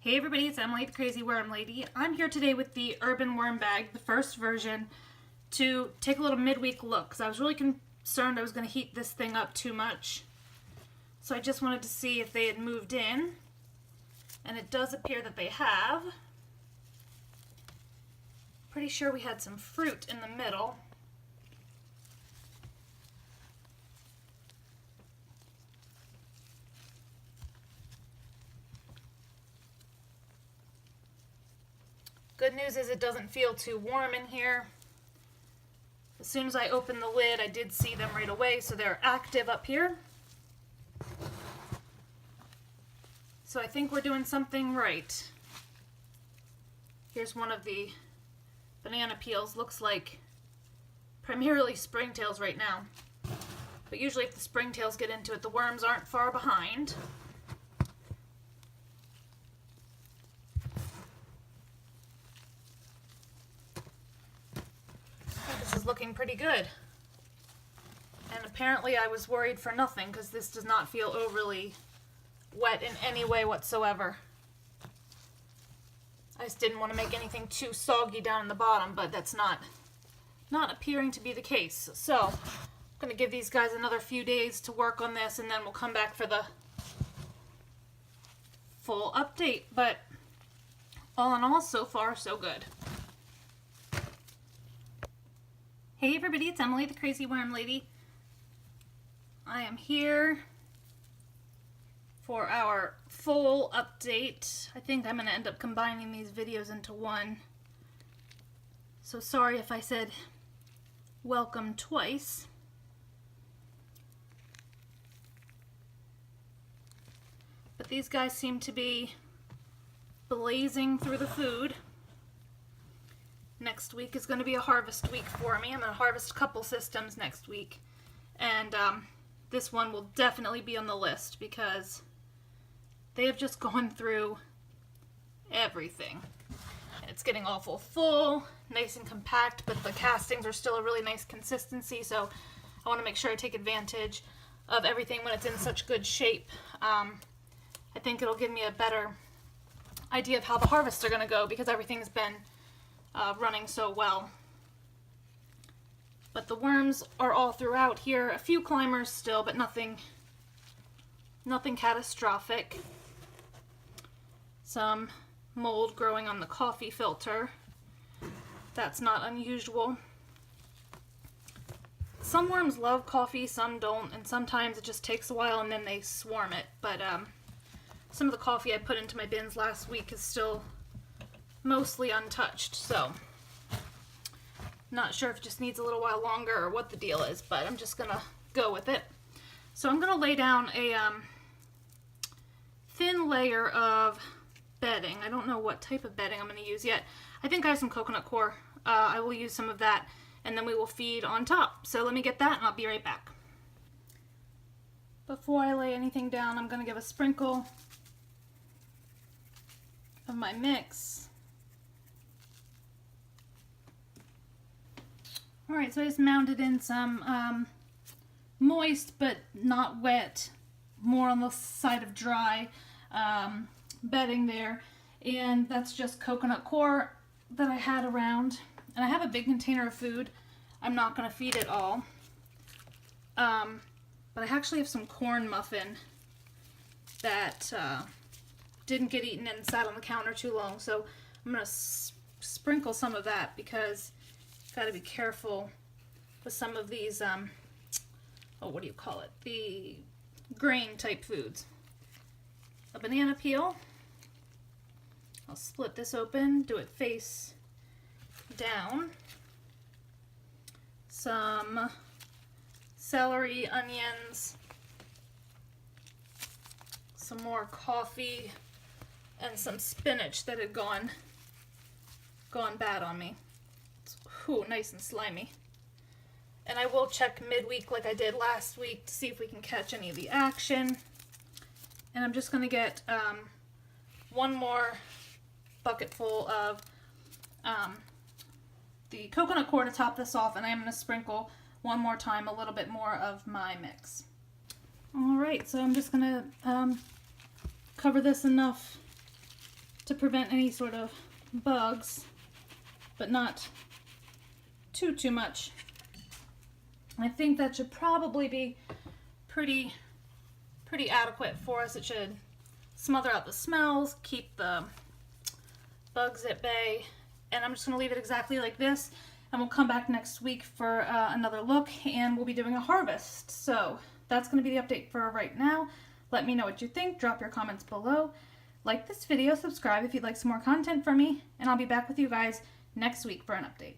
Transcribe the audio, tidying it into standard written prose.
Hey everybody, it's Emily the Crazy Worm Lady. I'm here today with the Urban Worm Bag, the first version, to take a little midweek look because I was really concerned I was going to heat this thing up too much. So I just wanted to see if they had moved in, and it does appear that they have. Pretty sure we had some fruit in the middle. Good news is it doesn't feel too warm in here. As soon as I opened the lid, I did see them right away, so they're active up here. So I think we're doing something right. Here's one of the banana peels. Looks like primarily springtails right now. But usually if the springtails get into it, the worms aren't far behind. This is looking pretty good. And apparently I was worried for nothing because this does not feel overly wet in any way whatsoever. I just didn't want to make anything too soggy down in the bottom, but that's not appearing to be the case. So I'm going to give these guys another few days to work on this, and then we'll come back for the full update. But all in all, so far so good. Hey everybody, it's Emily the Crazy Worm Lady. I am here for our full update. I think I'm going to end up combining these videos into one. So sorry if I said welcome twice. But these guys seem to be blazing through the food. Next week is going to be a harvest week for me. I'm going to harvest a couple systems next week. And this one will definitely be on the list because they have just gone through everything. And it's getting awful full, nice and compact, but the castings are still a really nice consistency, so I want to make sure I take advantage of everything when it's in such good shape. I think it'll give me a better idea of how the harvests are going to go because everything's been running so well. But the worms are all throughout here. A few climbers still, but nothing catastrophic. Some mold growing on the coffee filter. That's not unusual. Some worms love coffee, some don't, and sometimes it just takes a while and then they swarm it. But some of the coffee I put into my bins last week is still mostly untouched, so not sure if it just needs a little while longer or what the deal is, but I'm just gonna go with it. So I'm gonna lay down a thin layer of bedding. I don't know what type of bedding I'm gonna use yet. I think I have some coconut coir. I will use some of that, and then we will feed on top. So let me get that and I'll be right back. Before I lay anything down, I'm gonna give a sprinkle of my mix. Alright, so I just mounted in some moist but not wet, more on the side of dry bedding there. And that's just coconut coir that I had around. And I have a big container of food. I'm not going to feed it all. But I actually have some corn muffin that didn't get eaten and sat on the counter too long. So I'm going to sprinkle some of that because got to be careful with some of these, what do you call it? The grain type foods. A banana peel. I'll split this open, do it face down. Some celery, onions, some more coffee, and some spinach that had gone bad on me. Ooh, nice and slimy. And I will check midweek like I did last week to see if we can catch any of the action. And I'm just going to get one more bucket full of the coconut coir to top this off, and I'm going to sprinkle one more time a little bit more of my mix. Alright, so I'm just going to cover this enough to prevent any sort of bugs, but not too much. I think that should probably be pretty adequate for us. It should smother out the smells, keep the bugs at bay, and I'm just going to leave it exactly like this, and we'll come back next week for another look, and we'll be doing a harvest. So that's going to be the update for right now. Let me know what you think. Drop your comments below. Like this video, subscribe if you'd like some more content from me, and I'll be back with you guys next week for an update.